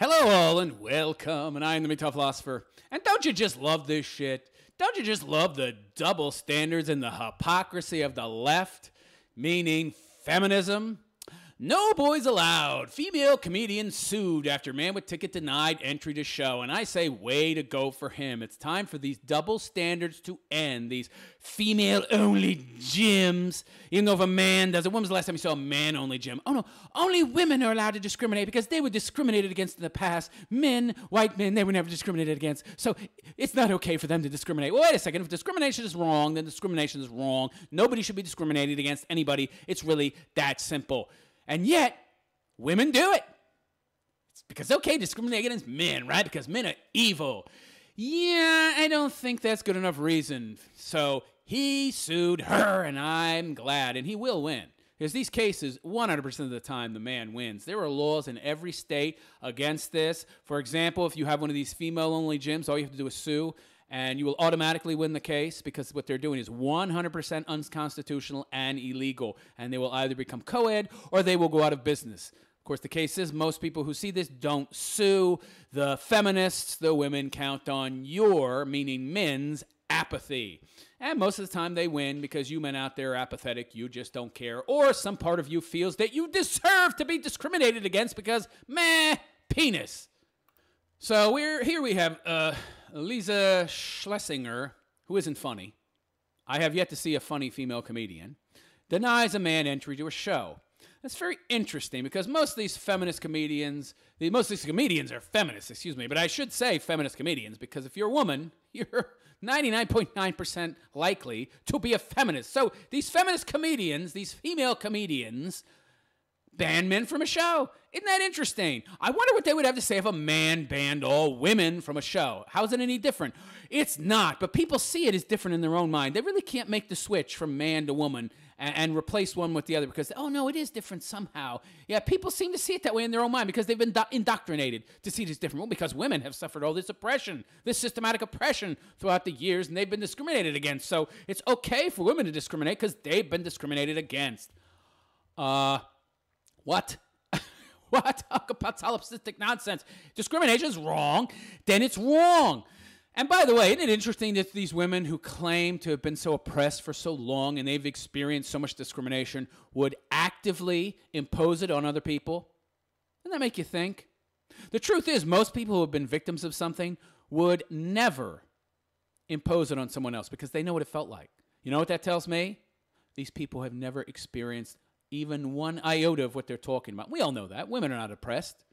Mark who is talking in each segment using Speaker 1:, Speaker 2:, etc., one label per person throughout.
Speaker 1: Hello all and welcome, and I am the MGTOW philosopher. And don't you just love this shit? Don't you just love the double standards and the hypocrisy of the left? Meaning feminism? No boys allowed. Female comedian sued after man with ticket denied entry to show. And I say, way to go for him. It's time for these double standards to end. These female-only gyms. Even though if a man does it, when was the last time you saw a man-only gym? Oh no, only women are allowed to discriminate because they were discriminated against in the past. Men, white men, they were never discriminated against. So it's not okay for them to discriminate. Well, wait a second. If discrimination is wrong, then discrimination is wrong. Nobody should be discriminated against anybody. It's really that simple. And yet, women do it. It's because it's okay to discriminate against men, right? Because men are evil. Yeah, I don't think that's good enough reason. So he sued her, and I'm glad. And he will win. Because these cases, 100% of the time, the man wins. There are laws in every state against this. For example, if you have one of these female-only gyms, all you have to do is sue. And you will automatically win the case because what they're doing is 100% unconstitutional and illegal. And they will either become co-ed or they will go out of business. Of course, the case is most people who see this don't sue. The feminists, the women, count on your, meaning men's, apathy. And most of the time they win because you men out there are apathetic. You just don't care. Or some part of you feels that you deserve to be discriminated against because, meh, penis. So here we have Lisa Schlesinger, who isn't funny. I have yet to see a funny female comedian, denies a man entry to a show. That's very interesting because most of these comedians are feminists, but I should say feminist comedians because if you're a woman, you're 99.9% likely to be a feminist. So these feminist comedians, these female comedians, ban men from a show. Isn't that interesting? I wonder what they would have to say if a man banned all women from a show. How is it any different? It's not, but people see it as different in their own mind. They really can't make the switch from man to woman and replace one with the other because, oh no, it is different somehow. Yeah, people seem to see it that way in their own mind because they've been indoctrinated to see it as different. Well, because women have suffered all this oppression, this systematic oppression throughout the years, and they've been discriminated against. So it's okay for women to discriminate because they've been discriminated against. What? What? Talk about solipsistic nonsense. Discrimination is wrong, then it's wrong. And by the way, isn't it interesting that these women who claim to have been so oppressed for so long and they've experienced so much discrimination would actively impose it on other people? Doesn't that make you think? The truth is, most people who have been victims of something would never impose it on someone else because they know what it felt like. You know what that tells me? These people have never experienced even one iota of what they're talking about. We all know that. Women are not oppressed.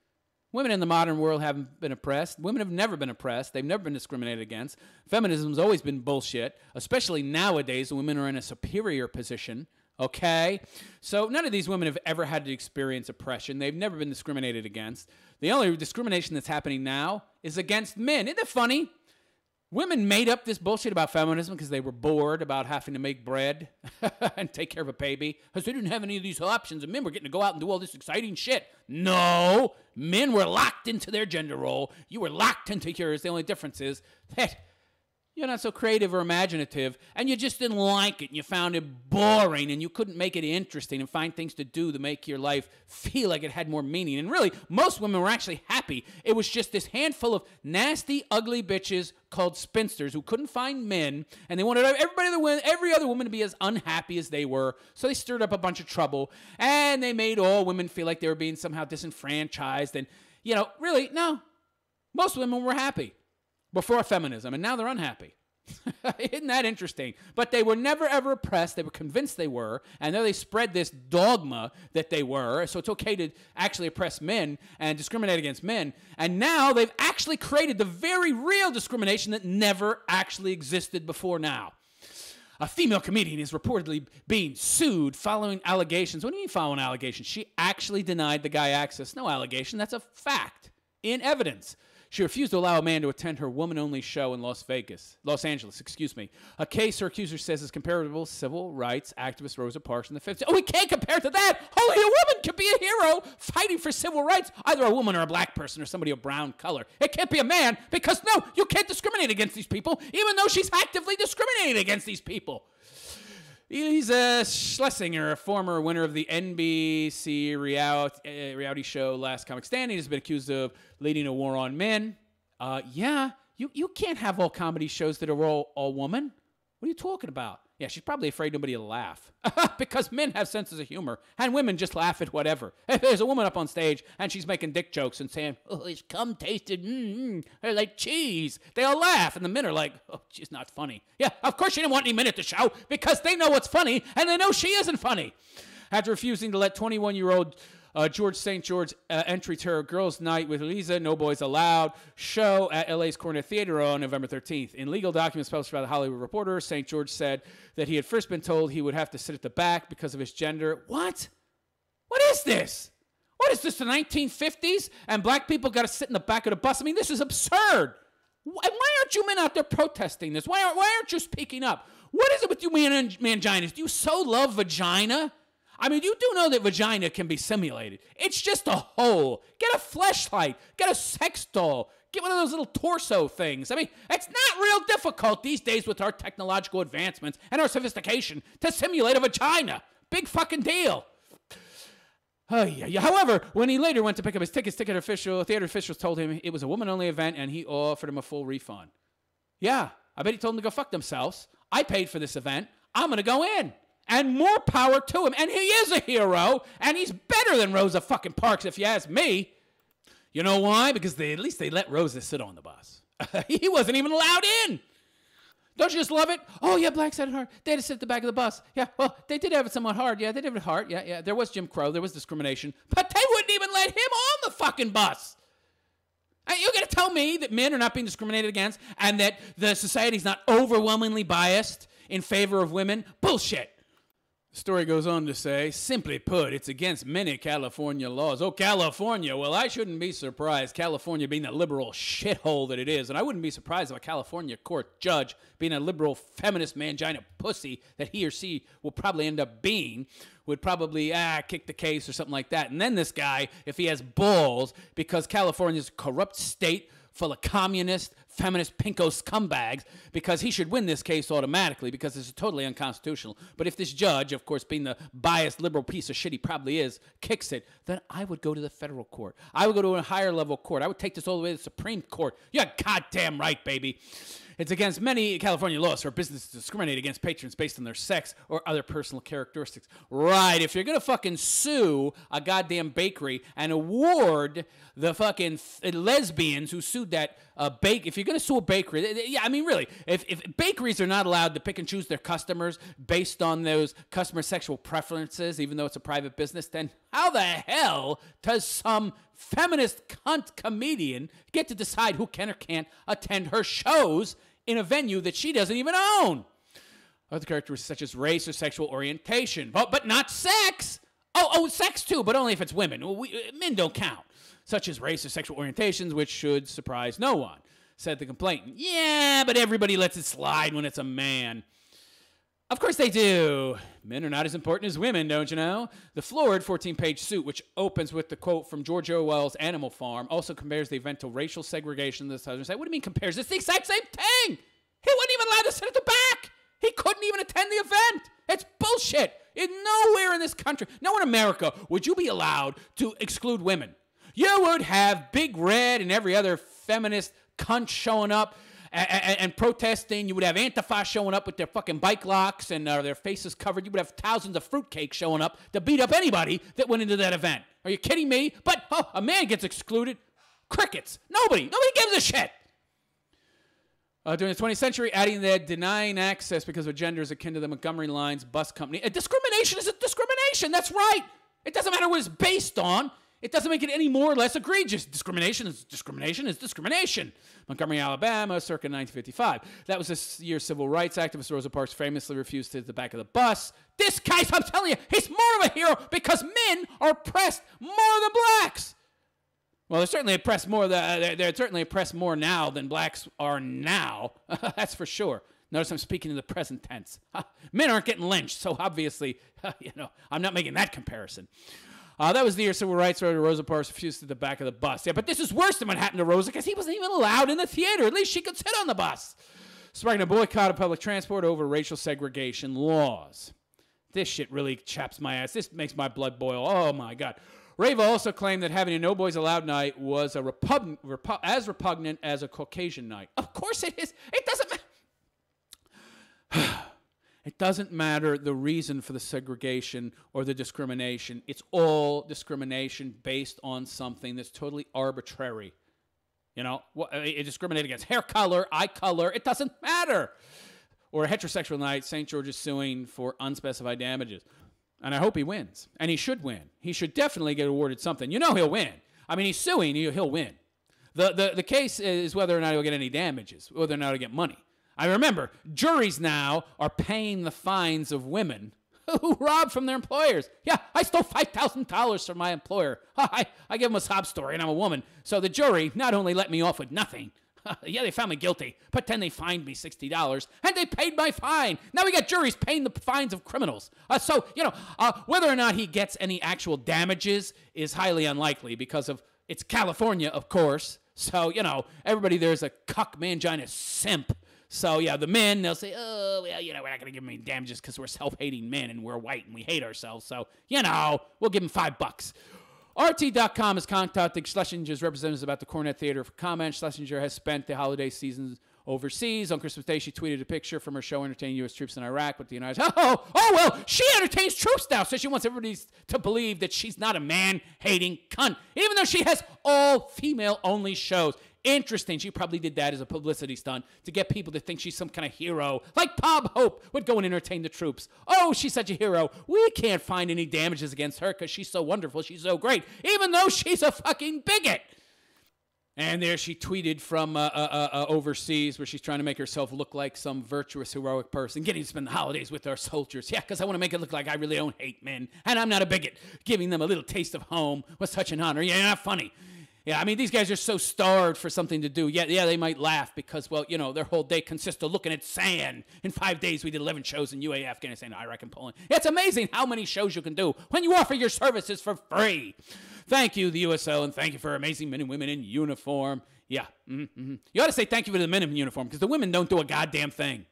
Speaker 1: Women in the modern world haven't been oppressed. Women have never been oppressed. They've never been discriminated against. Feminism's always been bullshit, especially nowadays when women are in a superior position, okay? So none of these women have ever had to experience oppression. They've never been discriminated against. The only discrimination that's happening now is against men. Isn't it funny? Women made up this bullshit about feminism because they were bored about having to make bread and take care of a baby because they didn't have any of these options and men were getting to go out and do all this exciting shit. No, men were locked into their gender role. You were locked into yours. The only difference is that you're not so creative or imaginative and you just didn't like it and you found it boring and you couldn't make it interesting and find things to do to make your life feel like it had more meaning. And really, most women were actually happy. It was just this handful of nasty, ugly bitches called spinsters who couldn't find men and they wanted every other woman to be as unhappy as they were. So they stirred up a bunch of trouble and they made all women feel like they were being somehow disenfranchised. And, really, no. Most women were happy before feminism, and now they're unhappy. Isn't that interesting? But they were never, ever oppressed. They were convinced they were, and now they spread this dogma that they were, so it's okay to actually oppress men and discriminate against men. And now they've actually created the very real discrimination that never actually existed before now. A female comedian is reportedly being sued following allegations. What do you mean following allegations? She actually denied the guy access. No allegation. That's a fact in evidence. She refused to allow a man to attend her woman-only show in Los Angeles. A case her accuser says is comparable to civil rights activist Rosa Parks in the 50s. Oh, we can't compare it to that. Only a woman can be a hero fighting for civil rights. Either a woman or a black person or somebody of brown color. It can't be a man because, no, you can't discriminate against these people, even though she's actively discriminating against these people. Lisa Schlesinger, a former winner of the NBC reality show Last Comic Standing, has been accused of leading a war on men. Yeah, you can't have all comedy shows that are all woman. What are you talking about? Yeah, she's probably afraid nobody will laugh. Because men have senses of humor, and women just laugh at whatever. If there's a woman up on stage, and she's making dick jokes and saying, oh, his cum tasted, they're like cheese. They all laugh, and the men are like, oh, she's not funny. Yeah, of course she didn't want any men at the show, because they know what's funny, and they know she isn't funny. After refusing to let 21-year-old George St. George entry to her girls' night with Lisa, No Boys Allowed show at LA's Cornet Theater on November 13th. In legal documents published by the Hollywood Reporter, St. George said that he had first been told he would have to sit at the back because of his gender. What? What is this? What is this, the 1950s? And black people got to sit in the back of the bus? I mean, this is absurd. Why aren't you men out there protesting this? Why aren't you speaking up? What is it with you manginas? Do you so love vagina? I mean, you do know that vagina can be simulated. It's just a hole. Get a fleshlight. Get a sex doll. Get one of those little torso things. I mean, it's not real difficult these days with our technological advancements and our sophistication to simulate a vagina. Big fucking deal. However, when he later went to pick up his tickets, theater officials told him it was a woman-only event, and he offered him a full refund. Yeah, I bet he told them to go fuck themselves. I paid for this event. I'm going to go in. And more power to him. And he is a hero. And he's better than Rosa fucking Parks, if you ask me. You know why? Because at least they let Rosa sit on the bus. He wasn't even allowed in. Don't you just love it? Oh, yeah, blacks had it hard. They had to sit at the back of the bus. Yeah, well, they did have it somewhat hard. Yeah, they did have it hard. Yeah. There was Jim Crow. There was discrimination. But they wouldn't even let him on the fucking bus. You're going to tell me that men are not being discriminated against and that the society's not overwhelmingly biased in favor of women? Bullshit. The story goes on to say, simply put, it's against many California laws. Oh, California. Well, I shouldn't be surprised, California being the liberal shithole that it is. And I wouldn't be surprised if a California court judge, being a liberal feminist mangina pussy that he or she will probably end up being, would probably kick the case or something like that. And then this guy, if he has balls, because California's a corrupt state full of communist, feminist, pinko scumbags, because he should win this case automatically because this is totally unconstitutional. But if this judge, of course, being the biased liberal piece of shit he probably is, kicks it, then I would go to the federal court. I would go to a higher level court. I would take this all the way to the Supreme Court. You're goddamn right, baby. It's against many California laws for businesses to discriminate against patrons based on their sex or other personal characteristics. Right, if you're going to fucking sue a goddamn bakery and award the fucking lesbians who sued that if you're going to sue a bakery, yeah, I mean, really, if bakeries are not allowed to pick and choose their customers based on those customer sexual preferences, even though it's a private business, then how the hell does some feminist cunt comedian get to decide who can or can't attend her shows in a venue that she doesn't even own? Other characteristics such as race or sexual orientation, but not sex. Oh, sex too, but only if it's women. Men don't count. Such as race or sexual orientations, which should surprise no one, said the complainant. Yeah, but everybody lets it slide when it's a man. Of course they do. Men are not as important as women, don't you know? The florid 14-page suit, which opens with the quote from George Orwell's Animal Farm, also compares the event to racial segregation in the Southern side. What do you mean compares? It's the exact same thing. He wasn't even allowed to sit at the back. He couldn't even attend the event. It's bullshit. Nowhere in this country, nowhere in America, would you be allowed to exclude women. You would have Big Red and every other feminist cunt showing up and protesting. You would have Antifa showing up with their fucking bike locks and their faces covered. You would have thousands of fruitcakes showing up to beat up anybody that went into that event. Are you kidding me? But a man gets excluded. Crickets. Nobody gives a shit. During the 20th century, adding that denying access because of gender is akin to the Montgomery Lines bus company. A discrimination is a discrimination. That's right. It doesn't matter what it's based on. It doesn't make it any more or less egregious. Discrimination is discrimination. Montgomery, Alabama, circa 1955. That was this year's civil rights activist Rosa Parks famously refused to sit at the back of the bus. This guy, I'm telling you, he's more of a hero because men are oppressed more than blacks. Well, they're certainly oppressed more now than blacks are now. That's for sure. Notice I'm speaking in the present tense. Men aren't getting lynched, so obviously, I'm not making that comparison. That was the year civil rights writer Rosa Parks refused to the back of the bus. Yeah, but this is worse than what happened to Rosa because he wasn't even allowed in the theater. At least she could sit on the bus. Sparking a boycott of public transport over racial segregation laws. This shit really chaps my ass. This makes my blood boil. Oh, my God. Rava also claimed that having a No Boys Allowed night was as repugnant as a Caucasian night. Of course it is. It doesn't matter. It doesn't matter the reason for the segregation or the discrimination. It's all discrimination based on something that's totally arbitrary. You know, it discriminates against hair color, eye color. It doesn't matter. Or a heterosexual night, St. George is suing for unspecified damages. And I hope he wins. And he should win. He should definitely get awarded something. You know he'll win. I mean, he's suing. He'll win. The case is whether or not he'll get any damages, whether or not he'll get money. I remember, juries now are paying the fines of women who rob from their employers. Yeah, I stole $5,000 from my employer. I give him a sob story, and I'm a woman. So the jury not only let me off with nothing, yeah, they found me guilty, but then they fined me $60, and they paid my fine. Now we got juries paying the fines of criminals. So, whether or not he gets any actual damages is highly unlikely because it's California, of course. So, everybody there's a cuck mangina simp. So, yeah, the men, they'll say, oh, well, we're not going to give them any damages because we're self-hating men and we're white and we hate ourselves. So, we'll give them $5. RT.com is contacting Schlesinger's representatives about the Cornet Theater for comment. Schlesinger has spent the holiday season overseas. On Christmas Day, she tweeted a picture from her show entertaining U.S. troops in Iraq with the United States. Well, she entertains troops now, so she wants everybody to believe that she's not a man-hating cunt, even though she has all female-only shows. Interesting. She probably did that as a publicity stunt to get people to think she's some kind of hero, like Bob Hope would go and entertain the troops. Oh, she's such a hero. We can't find any damages against her because she's so wonderful. She's so great, even though she's a fucking bigot. And there she tweeted from overseas where she's trying to make herself look like some virtuous, heroic person, getting to spend the holidays with our soldiers. Yeah, because I want to make it look like I really don't hate men, and I'm not a bigot. Giving them a little taste of home was such an honor. Yeah, not funny. Yeah, I mean, these guys are so starved for something to do. Yeah, they might laugh because, well, their whole day consists of looking at sand. In 5 days, we did 11 shows in UAE, Afghanistan, Iraq, and Poland. It's amazing how many shows you can do when you offer your services for free. Thank you, the USO, and thank you for amazing men and women in uniform. Yeah, You ought to say thank you for the men in uniform because the women don't do a goddamn thing.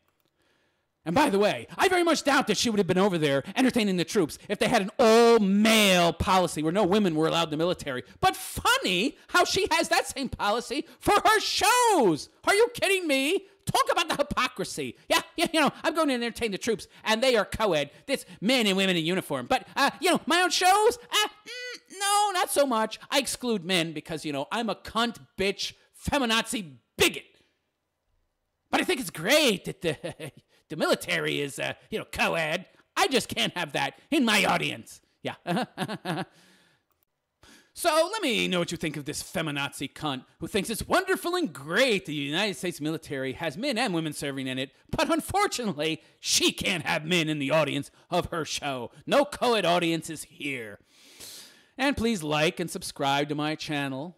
Speaker 1: And by the way, I very much doubt that she would have been over there entertaining the troops if they had an all-male policy where no women were allowed in the military. But funny how she has that same policy for her shows. Are you kidding me? Talk about the hypocrisy. Yeah, I'm going to entertain the troops, and they are co-ed. It's men and women in uniform. But, my own shows? No, not so much. I exclude men because, I'm a cunt, bitch, feminazi bigot. But I think it's great that the military is, co-ed. I just can't have that in my audience. Yeah. So let me know what you think of this feminazi cunt who thinks it's wonderful and great the United States military has men and women serving in it, but unfortunately, she can't have men in the audience of her show. No co-ed audiences here. And please like and subscribe to my channel.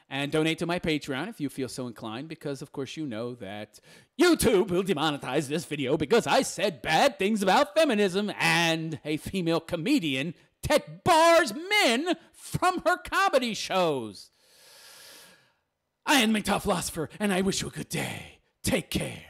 Speaker 1: And donate to my Patreon if you feel so inclined, because, of course, you know that YouTube will demonetize this video because I said bad things about feminism and a female comedian that bars men from her comedy shows. I am the MGTOW philosopher, and I wish you a good day. Take care.